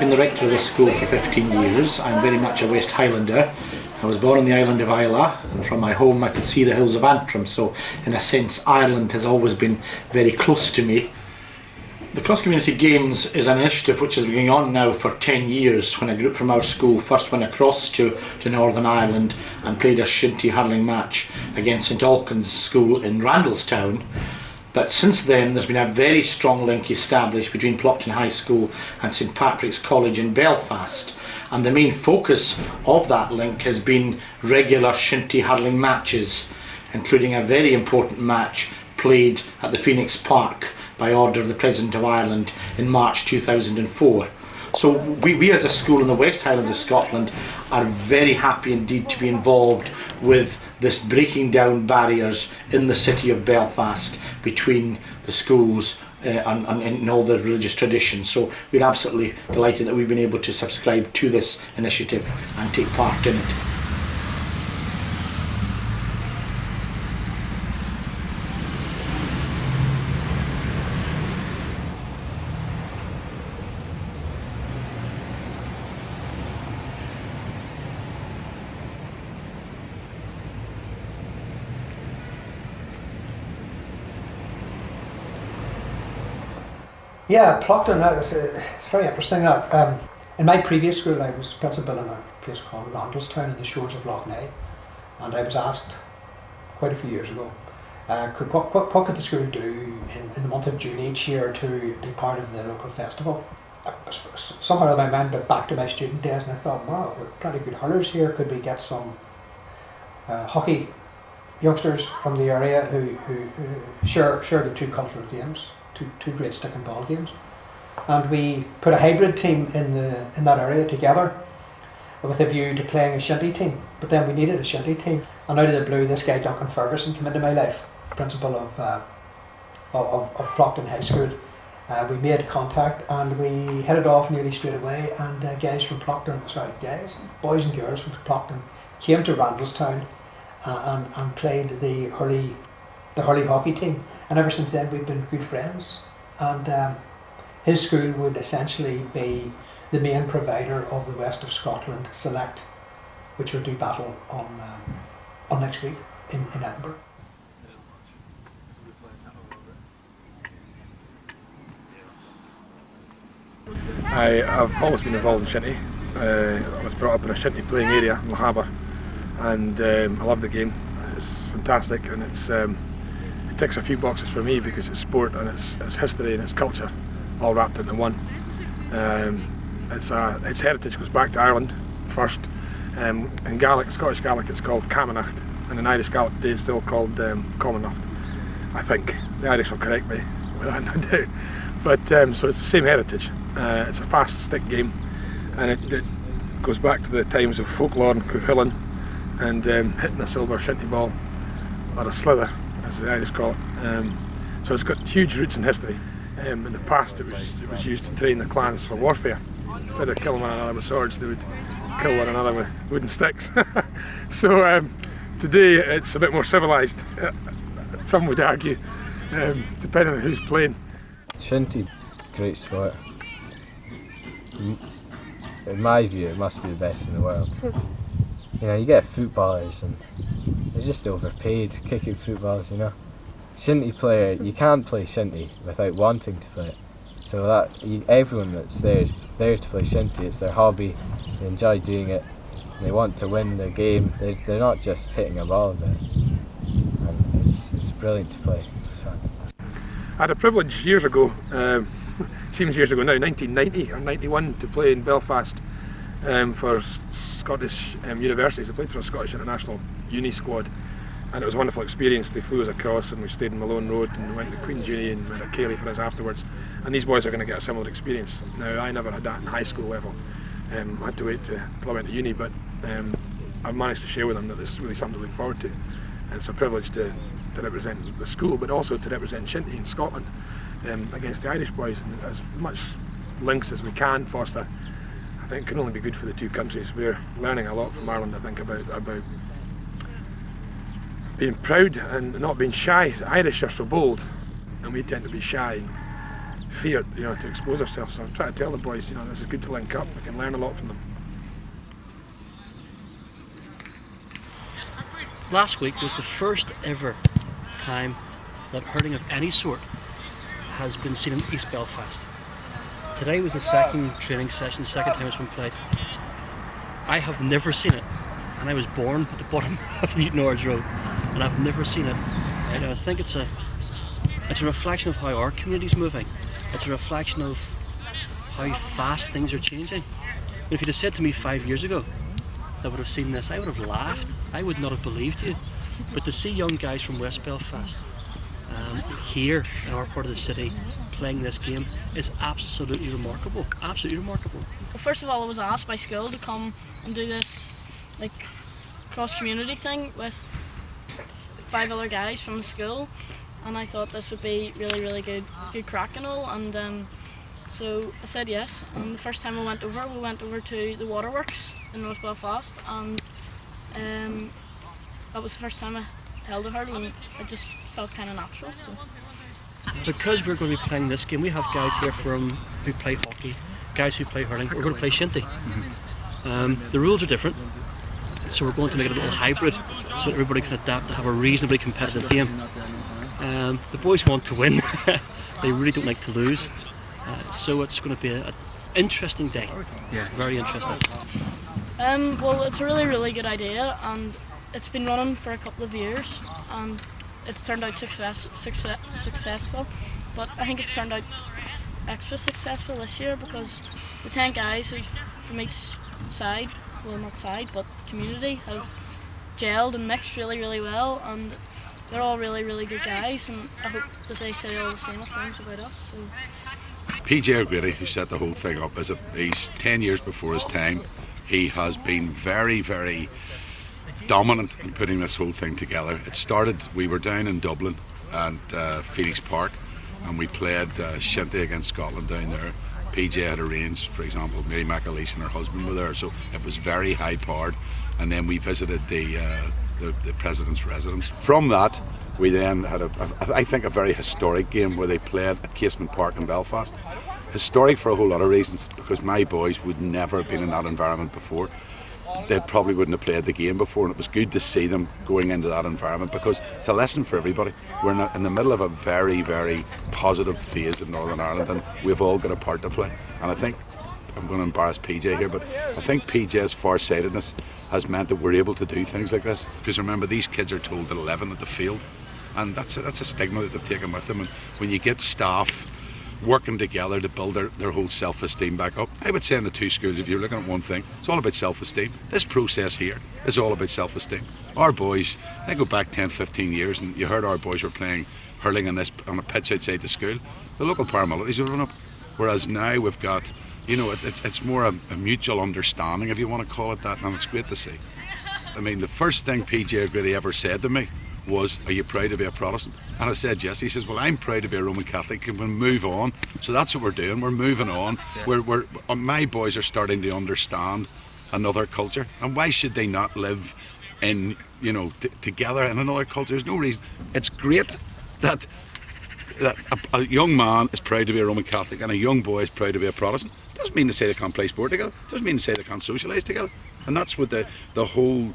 been the rector of this school for 15 years. I'm very much a West Highlander. I was born on the island of Islay, and from my home I could see the hills of Antrim, so in a sense Ireland has always been very close to me. The Cross Community Games is an initiative which has been going on now for 10 years, when a group from our school first went across to Northern Ireland and played a Shinty hurling match against St Alcon's School in Randalstown. But since then there's been a very strong link established between Plockton High School and St Patrick's College in Belfast, and the main focus of that link has been regular Shinty hurling matches, including a very important match played at the Phoenix Park by order of the President of Ireland in March 2004. So we as a school in the West Highlands of Scotland are very happy indeed to be involved with this breaking down barriers in the city of Belfast between the schools and all the religious traditions. So we're absolutely delighted that we've been able to subscribe to this initiative and take part in it. Yeah, Plockton, it's very interesting. In my previous school I was principal in a place called Randalstown in the shores of Loch Ness, and I was asked quite a few years ago, what could the school do in the month of June each year to be part of the local festival? Somehow in my mind went back to my student days, and I thought, wow, we're plenty good hurlers here. Could we get some hockey youngsters from the area who share the two cultural games, two great stick and ball games, and we put a hybrid team in that area together with a view to playing a Shinty team. But then we needed a Shinty team, and out of the blue this guy Duncan Ferguson came into my life, principal of Plockton High School. We made contact and we headed off nearly straight away, and boys and girls from Plockton came to Randalstown and played the hurley hockey team, and ever since then we've been good friends. And his school would essentially be the main provider of the West of Scotland Select, which will do battle on next week in Edinburgh. I've always been involved in Shinty. I was brought up in a Shinty playing area in Harbour, and I love the game. It's fantastic, and it ticks a few boxes for me because it's sport and it's history and it's culture all wrapped into one. Its heritage goes back to Ireland first. In Gaelic, Scottish Gaelic, it's called Camanachd, and in Irish Gaelic today it's still called Commonachd. I think the Irish will correct me, without no doubt. But so it's the same heritage. It's a fast stick game, and it goes back to the times of folklore and Cuchullain, and hitting a silver Shinty ball, or a slither as the Irish call it. So it's got huge roots in history. In the past it was used to train the clans for warfare. Instead of killing one another with swords, they would kill one another with wooden sticks. So today it's a bit more civilised, some would argue, depending on who's playing. Shinty, great sport. In my view, it must be the best in the world. You know, you get footballers and they're just overpaid kicking footballs, you know. Shinty player, you can't play Shinty without wanting to play it. So everyone that's there is there to play Shinty. It's their hobby, they enjoy doing it, they want to win the game. They're not just hitting a ball there. And it's brilliant to play. It's fun. I had a privilege years ago, seems years ago now, 1990 or 91, to play in Belfast for Scottish universities. I played for a Scottish International Uni squad, and it was a wonderful experience. They flew us across and we stayed in Malone Road and we went to Queen's Uni and went to McAleese for us afterwards. And these boys are going to get a similar experience. Now, I never had that in high school level. I had to wait till I went to uni, but I've managed to share with them that this is really something to look forward to. And it's a privilege to represent the school, but also to represent Shinty in Scotland against the Irish boys. And as much links as we can foster, I think can only be good for the two countries. We're learning a lot from Ireland, I think, about being proud and not being shy. The Irish are so bold and we tend to be shy. fear, to expose ourselves. So I'm trying to tell the boys, this is good to link up. We can learn a lot from them. Last week was the first ever time that hurling of any sort has been seen in East Belfast. Today was the second training session, the second time it's been played. I have never seen it, and I was born at the bottom of Newton Orge Road, and I've never seen it. And I think it's a reflection of how our community's moving. It's a reflection of how fast things are changing. If you'd have said to me 5 years ago that I would have seen this, I would have laughed. I would not have believed you. But to see young guys from West Belfast here in our part of the city playing this game is absolutely remarkable. Absolutely remarkable. Well, first of all, I was asked by school to come and do this cross-community thing with 5 other guys from the school, and I thought this would be really good crack and all, and so I said yes. And the first time we went over to the waterworks in North Belfast, and that was the first time I held a hurdle, and it just felt kind of natural. So. Because we're going to be playing this game, we have guys here who play hockey, guys who play hurling. We're going to play Shinty. The rules are different, so we're going to make it a little hybrid so that everybody can adapt to have a reasonably competitive game. The boys want to win. They really don't like to lose. So it's going to be an interesting day. Yeah, very interesting. Well, it's a really good idea, and it's been running for a couple of years, and it's turned out successful, but I think it's turned out extra successful this year because the 10 guys from each side, well not side, but community, have gelled and mixed really well, and they're all really good guys, and I hope that they say all the same things about us. So. PJ O'Grady, who set the whole thing up, he's 10 years before his time. He has been very dominant in putting this whole thing together. It started, we were down in Dublin and Phoenix Park, and we played Shinty against Scotland down there. PJ had arranged, for example, Mary McAleese and her husband were there, so it was very high powered. And then we visited the President's residence. From that, we then had I think a very historic game where they played at Casement Park in Belfast. Historic for a whole lot of reasons, because my boys would never have been in that environment before. They probably wouldn't have played the game before, and it was good to see them going into that environment because it's a lesson for everybody. We're in the middle of a very positive phase in Northern Ireland, and we've all got a part to play. And I think, I'm going to embarrass PJ here, but I think PJ's farsightedness has meant that we're able to do things like this. Because remember, these kids are told at 11 at the field, and that's a stigma that they've taken with them. And when you get staff working together to build their whole self-esteem back up, I would say in the two schools, if you're looking at one thing, it's all about self-esteem. This process here is all about self-esteem. Our boys, they go back 10-15 years, and you heard our boys were playing hurling on a pitch outside the school. The local paramilitaries would run up, whereas now we've got, it's more a mutual understanding, if you want to call it that, and it's great to see. I mean, the first thing PJ O'Grady ever said to me was, "Are you proud to be a Protestant?" And I said yes. He says, "Well, I'm proud to be a Roman Catholic, and we'll move on." So that's what we're doing. We're moving on. Yeah. My boys are starting to understand another culture, and why should they not live in, together in another culture? There's no reason. It's great that a young man is proud to be a Roman Catholic and a young boy is proud to be a Protestant. Doesn't mean to say they can't play sport together. Doesn't mean to say they can't socialise together. And that's what the whole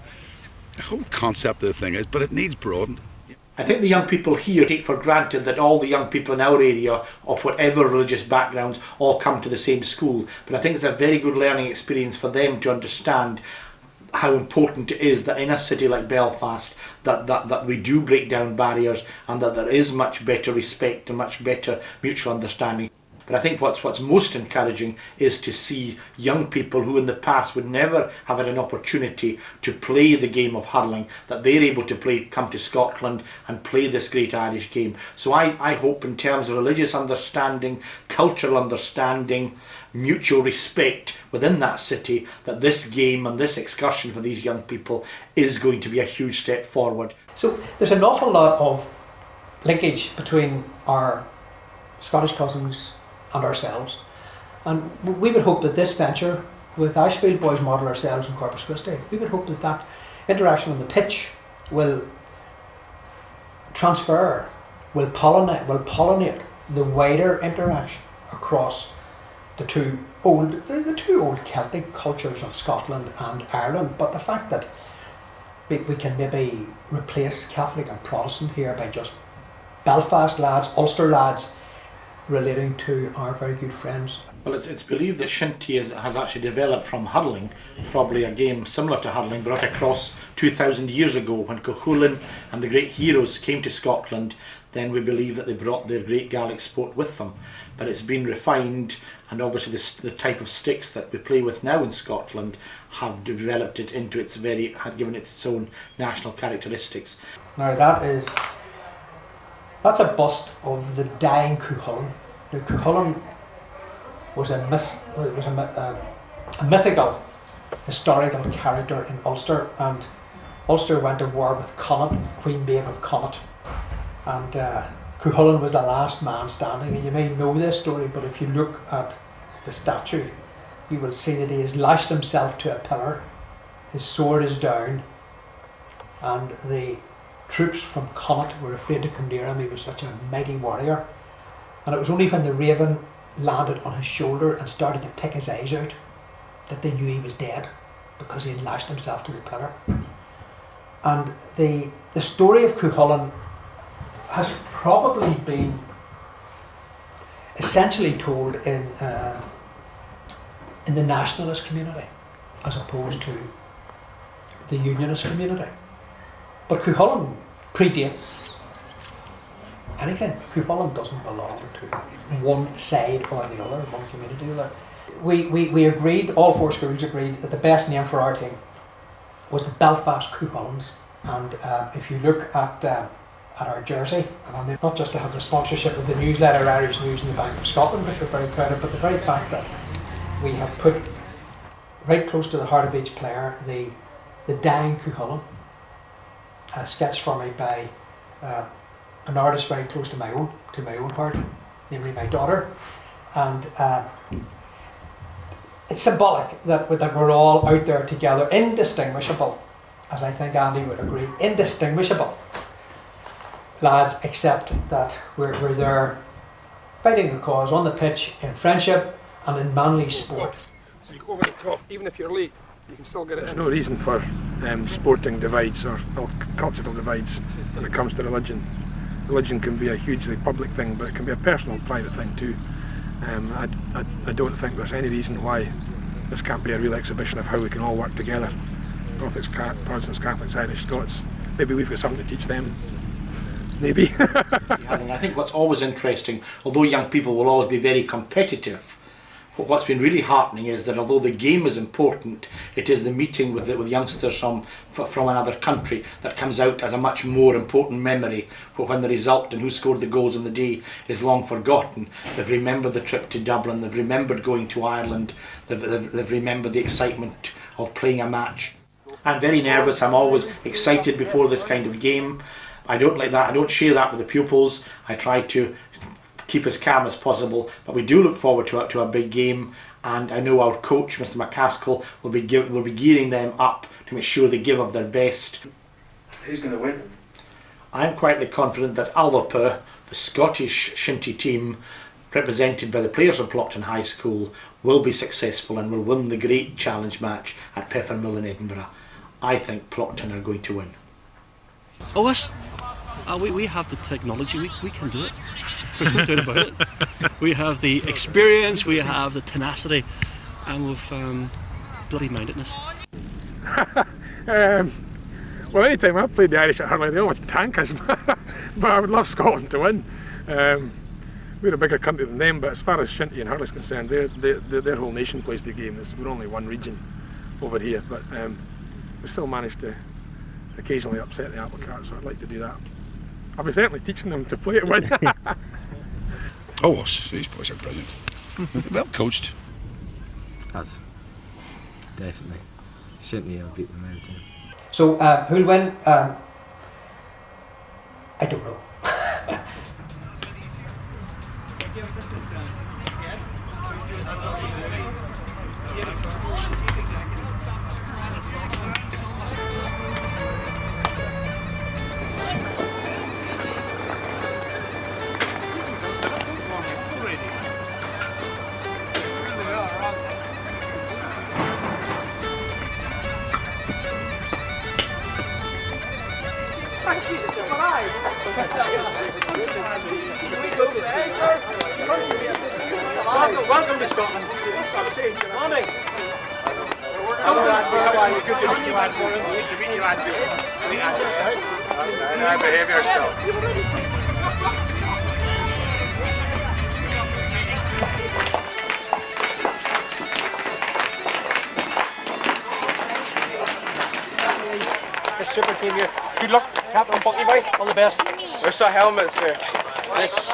concept of the thing is, but it needs broadened. I think the young people here take for granted that all the young people in our area of whatever religious backgrounds all come to the same school, but I think it's a very good learning experience for them to understand how important it is that in a city like Belfast that we do break down barriers and that there is much better respect and much better mutual understanding. But I think what's most encouraging is to see young people who in the past would never have had an opportunity to play the game of hurling, that they're able to come to Scotland and play this great Irish game. So I hope in terms of religious understanding, cultural understanding, mutual respect within that city, that this game and this excursion for these young people is going to be a huge step forward. So there's an awful lot of linkage between our Scottish cousins and ourselves, and we would hope that this venture with Ashfield Boys Model ourselves in Corpus Christi, we would hope that that interaction on the pitch will transfer, will pollinate the wider interaction across the two old Celtic cultures of Scotland and Ireland. But the fact that we can maybe replace Catholic and Protestant here by just Belfast lads, Ulster lads relating to our very good friends. Well, it's believed that Shinty has actually developed from hurling, probably a game similar to hurling, brought across 2,000 years ago when Cuchullain and the great heroes came to Scotland. Then we believe that they brought their great Gaelic sport with them. But it's been refined, and obviously the type of sticks that we play with now in Scotland have developed it into had given it its own national characteristics. Now that's a bust of the dying Cuchullain. Now, Cuchullain was a mythical, historical character in Ulster, and Ulster went to war with Connacht, Queen Maeve of Connacht, and Cuchullain was the last man standing. And you may know this story, but if you look at the statue, you will see that he has lashed himself to a pillar, his sword is down, and the troops from Connacht were afraid to come near him. He was such a mighty warrior, and it was only when the raven landed on his shoulder and started to pick his eyes out that they knew he was dead, because he had lashed himself to the pillar. And the story of Cuchullain has probably been essentially told in the nationalist community as opposed to the unionist community. But Cuchullain predates anything. Cuchullain doesn't belong to one side or the other, one community or the other. We agreed, all four schools agreed, that the best name for our team was the Belfast Cuchullains. And if you look at our jersey, and I mean, not just to have the sponsorship of the newsletter Irish News and the Bank of Scotland, which we're very proud of, but the very fact that we have put right close to the heart of each player the dying Cuchullain, sketched for me by an artist very close to my own heart, namely my daughter, and it's symbolic that we're all out there together, indistinguishable, as I think Andy would agree, indistinguishable lads, except that we're there fighting the cause on the pitch in friendship and in manly sport. You go over the top, even if you're late, you can still get it. There's no reason for sporting divides or cultural divides when it comes to religion. Religion can be a hugely public thing, but it can be a personal, private thing too. I don't think there's any reason why this can't be a real exhibition of how we can all work together. Protestants, Catholics, Irish, Scots. Maybe we've got something to teach them. Maybe. Yeah, and I think what's always interesting, although young people will always be very competitive, what's been really heartening is that although the game is important, it is the meeting with youngsters from another country that comes out as a much more important memory. When the result and who scored the goals on the day is long forgotten, they've remembered the trip to Dublin, they've remembered going to Ireland, they've remembered the excitement of playing a match. I'm very nervous, I'm always excited before this kind of game. I don't like that, I don't share that with the pupils. I try to keep as calm as possible, but we do look forward to a big game, and I know our coach, Mr. McCaskill, will be gearing them up to make sure they give of their best. Who's going to win? I'm quite confident that Alce, the Scottish Shinty team, represented by the players of Plockton High School, will be successful and will win the great challenge match at Peffermill in Edinburgh. I think Plockton are going to win. Oh, us? We have the technology, we can do it. There's no doubt about it. We have the experience, we have the tenacity, and we've bloody mindedness. Well, anytime I've played the Irish at hurling, they always tank us, but I would love Scotland to win. We're a bigger country than them, but as far as Shinty and hurling's concerned, their whole nation plays the game. We're only one region over here, but we still manage to occasionally upset the apple cart, so I'd like to do that. I'll be certainly teaching them to play it win. Oh, these boys are brilliant. Well coached. As definitely. Shinty will beat them out too. So who'll win? I don't know. Welcome to Scotland. Morning. Good to meet you, lad. Good to meet you, lad. Now behave yourself. This super team here. Good luck, Captain Bucky boy. All the best. Where's our helmets here? This.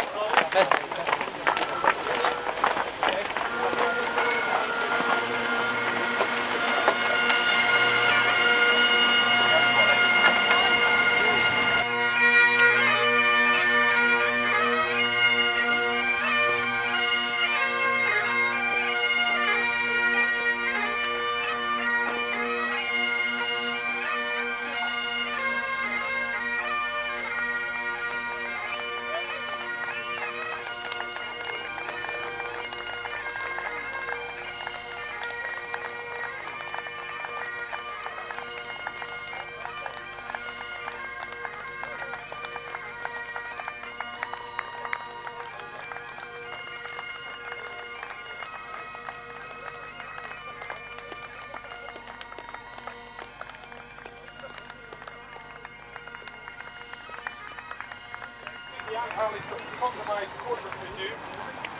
Compromise courses we do.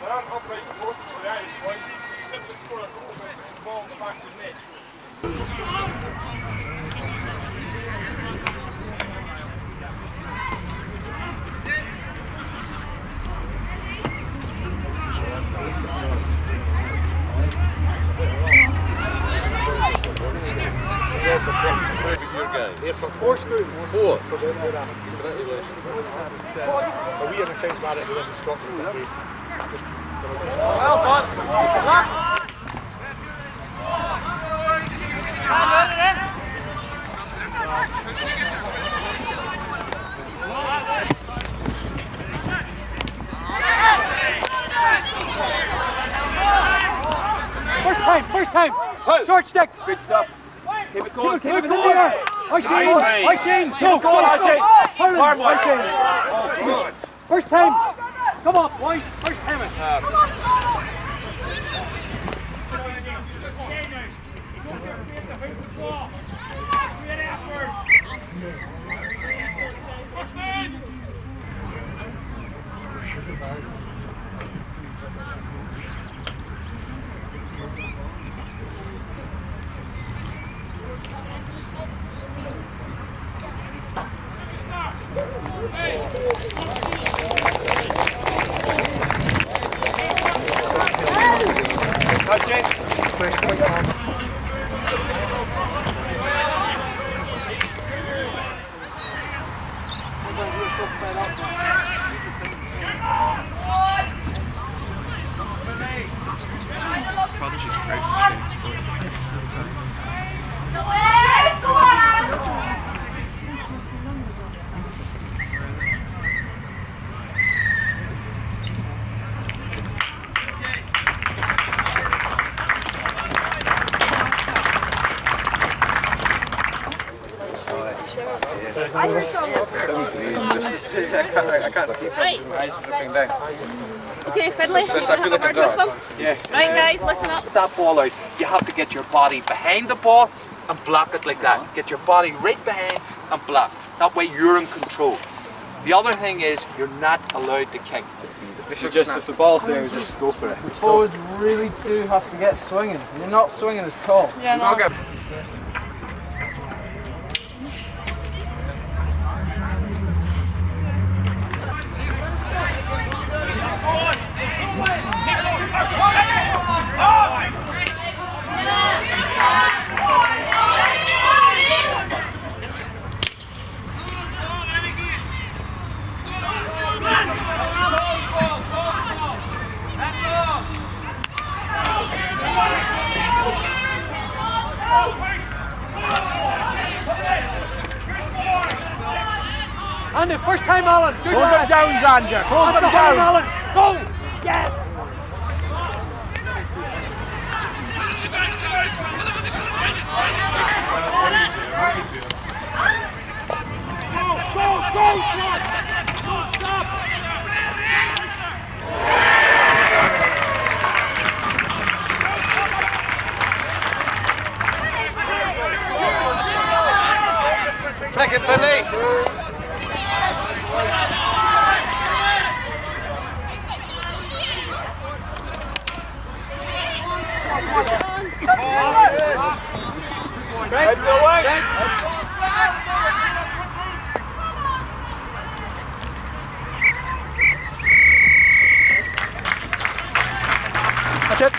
There aren't upright courses for the Irish boys. You simply score a goal with the ball in the back of the net. They're from 4 schools. 4. Congratulations. Are we in the same side here in Scotland? Well done. Good luck. First time. Short stick. Good stuff. Keep it going. Keep it in there. I Shane. Go. I Shane. First time. Come on, boys. First time. I can't see from my eyes looking down. Okay, Fiddly, you I feel like a dog. Yeah. Right guys, listen up. That ball out, you have to get your body behind the ball and block it like that. Get your body right behind and block. That way you're in control. The other thing is you're not allowed to kick. If the ball's there, we just go for it. Forwards really do have to get swinging. You're not swinging as tall. Yeah, no. Okay. Andy, first time, Alan. Good Close them down, Xander. Close them down. Alan. Go. Yes. Go. it, Finley. Right, go away. That's it.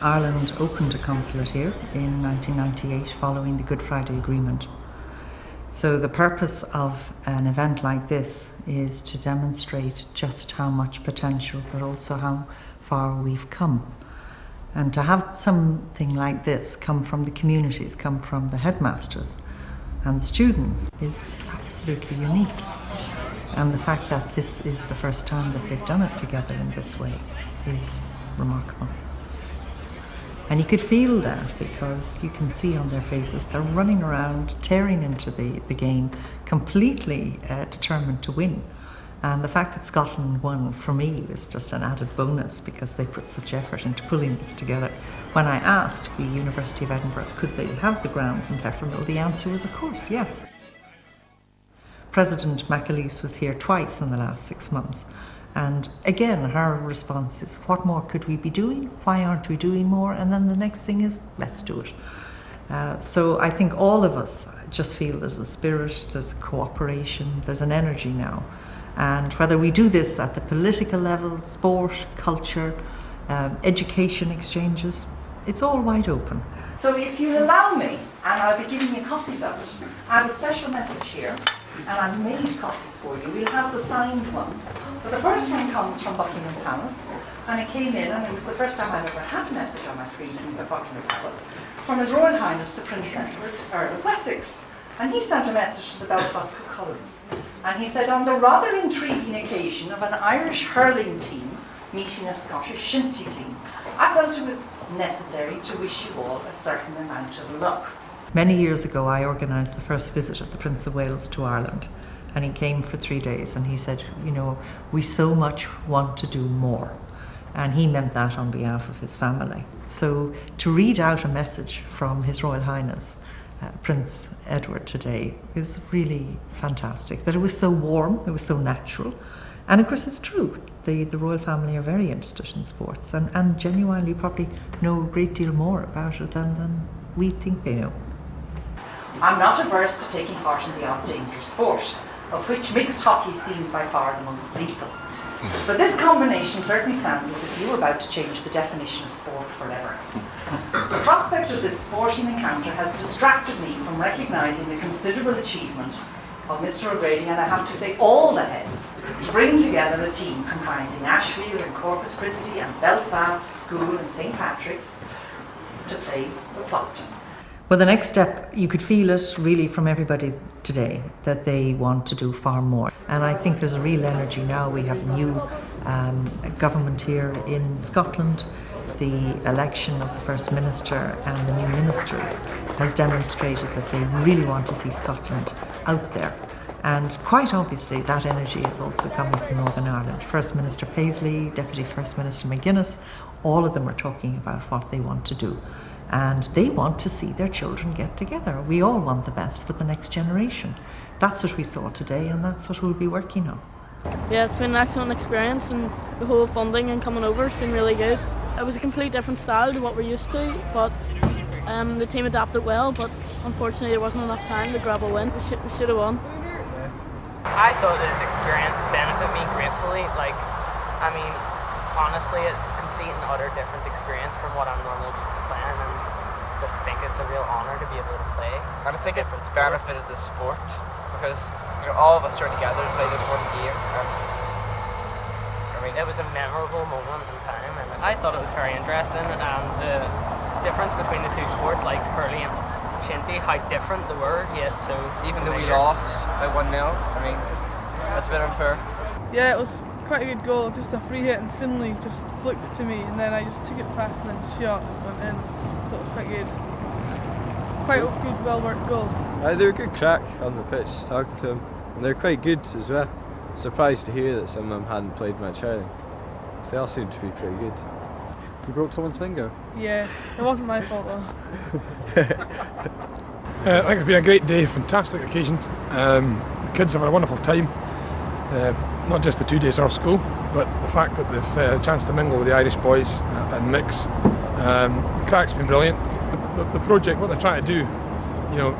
Ireland opened a consulate here in 1998 following the Good Friday Agreement. So the purpose of an event like this is to demonstrate just how much potential, but also how far we've come. And to have something like this come from the communities, come from the headmasters and the students is absolutely unique. And the fact that this is the first time that they've done it together in this way is remarkable. And you could feel that because you can see on their faces they're running around, tearing into the game, completely determined to win. And the fact that Scotland won, for me, was just an added bonus because they put such effort into pulling this together. When I asked the University of Edinburgh, could they have the grounds in Peffermill, the answer was, of course, yes. President McAleese was here twice in the last 6 months. And again, her response is, what more could we be doing? Why aren't we doing more? And then the next thing is, let's do it. So I think all of us just feel there's a spirit, there's a cooperation, there's an energy now. And whether we do this at the political level, sport, culture, education exchanges, it's all wide open. So if you'll allow me, and I'll be giving you copies of it, I have a special message here, and I've made copies for you. We'll have the signed ones. But the first one comes from Buckingham Palace, and it came in, and it was the first time I've ever had a message on my screen from Buckingham Palace, from His Royal Highness the Prince Edward, Earl of Wessex. And he sent a message to the Belfast Crew. And he said, on the rather intriguing occasion of an Irish hurling team meeting a Scottish Shinty team, I felt it was necessary to wish you all a certain amount of luck. Many years ago, I organised the first visit of the Prince of Wales to Ireland, and he came for 3 days, and he said, you know, we so much want to do more. And he meant that on behalf of his family. So to read out a message from His Royal Highness, Prince Edward today, is really fantastic. That it was so warm, it was so natural. And of course it's true, the royal family are very interested in sports and genuinely probably know a great deal more about it than we think they know. I'm not averse to taking part in the odd dangerous sport, of which mixed hockey seems by far the most lethal. But this combination certainly sounds as if you were about to change the definition of sport forever. The prospect of this sporting encounter has distracted me from recognising the considerable achievement of Mr. O'Grady, and I have to say all the heads, to bring together a team comprising Ashfield and Corpus Christi and Belfast, School and St. Patrick's to play with Plockton. Well, the next step, you could feel it really from everybody today, that they want to do far more. And I think there's a real energy now. We have a new government here in Scotland. The election of the First Minister and the new ministers has demonstrated that they really want to see Scotland out there. And quite obviously that energy is also coming from Northern Ireland. First Minister Paisley, Deputy First Minister McGuinness, all of them are talking about what they want to do. And they want to see their children get together. We all want the best for the next generation. That's what we saw today, and that's what we'll be working on. Yeah, it's been an excellent experience, and the whole funding and coming over has been really good. It was a complete different style to what we're used to, but the team adapted well, but unfortunately there wasn't enough time to grab a win. We should have won. I thought this experience benefited me gratefully. Honestly, it's a complete and utter different experience from what I'm normally used to playing, and just think it's a real honour to be able to play. And I think it benefited the sport because all of us joined together to play this one game. It was a memorable moment in time, and I thought it was very interesting, and the difference between the two sports, like hurling and shinty, how different they were yet. So even though we lost by 1-0, I mean, that's a bit unfair. Yeah, it was quite a good goal, just a free hit, and Finlay just flicked it to me, and then I just took it past and then shot and went in, so it was quite good. Quite a good, well worked goal. They were good crack on the pitch, talking to them, and they're quite good as well. Surprised to hear that some of them hadn't played much hurling, so they all seemed to be pretty good. You broke someone's finger? Yeah, it wasn't my fault though. I think it's been a great day, fantastic occasion. The kids have had a wonderful time. Not just the 2 days off school, but the fact that they've had a chance to mingle with the Irish boys and mix. The crack's been brilliant. The project, what they're trying to do,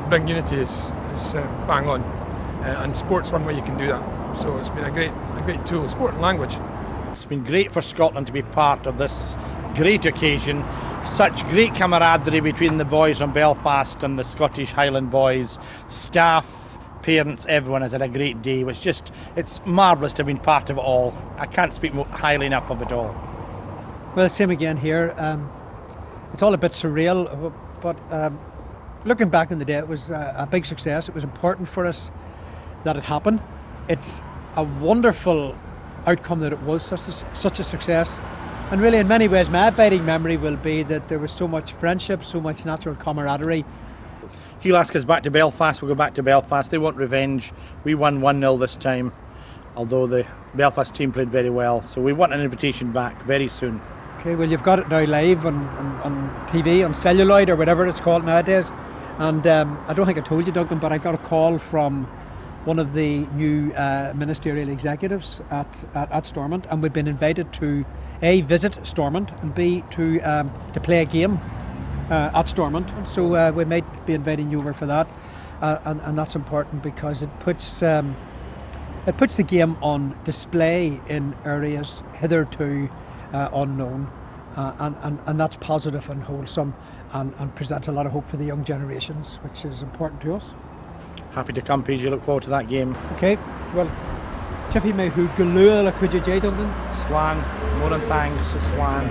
bring unity is bang on. And sport's one way you can do that. So it's been a great tool, sport and language. It's been great for Scotland to be part of this great occasion. Such great camaraderie between the boys from Belfast and the Scottish Highland boys, staff, parents, everyone has had a great day. It's marvellous to have been part of it all. I can't speak highly enough of it all. Well, same again here. It's all a bit surreal, but looking back in the day, it was a big success. It was important for us that it happened. It's a wonderful outcome that it was such a success. And really, in many ways, my abiding memory will be that there was so much friendship, so much natural camaraderie. He'll ask us back to Belfast, we'll go back to Belfast. They want revenge. We won 1-0 this time, although the Belfast team played very well. So we want an invitation back very soon. Okay, well, you've got it now live on TV, on celluloid or whatever it's called nowadays. And I don't think I told you, Duncan, but I got a call from one of the new ministerial executives at Stormont, and we've been invited to A, visit Stormont, and B, to play a game at Stormont. So we might be inviting you over for that, and that's important because it puts the game on display in areas hitherto unknown, and that's positive and wholesome, and presents a lot of hope for the young generations, which is important to us. Happy to come, PJ. Look forward to that game. Okay, well, Tiffy may who galua la could you jay Duncan? Slan, more than thanks, Slan.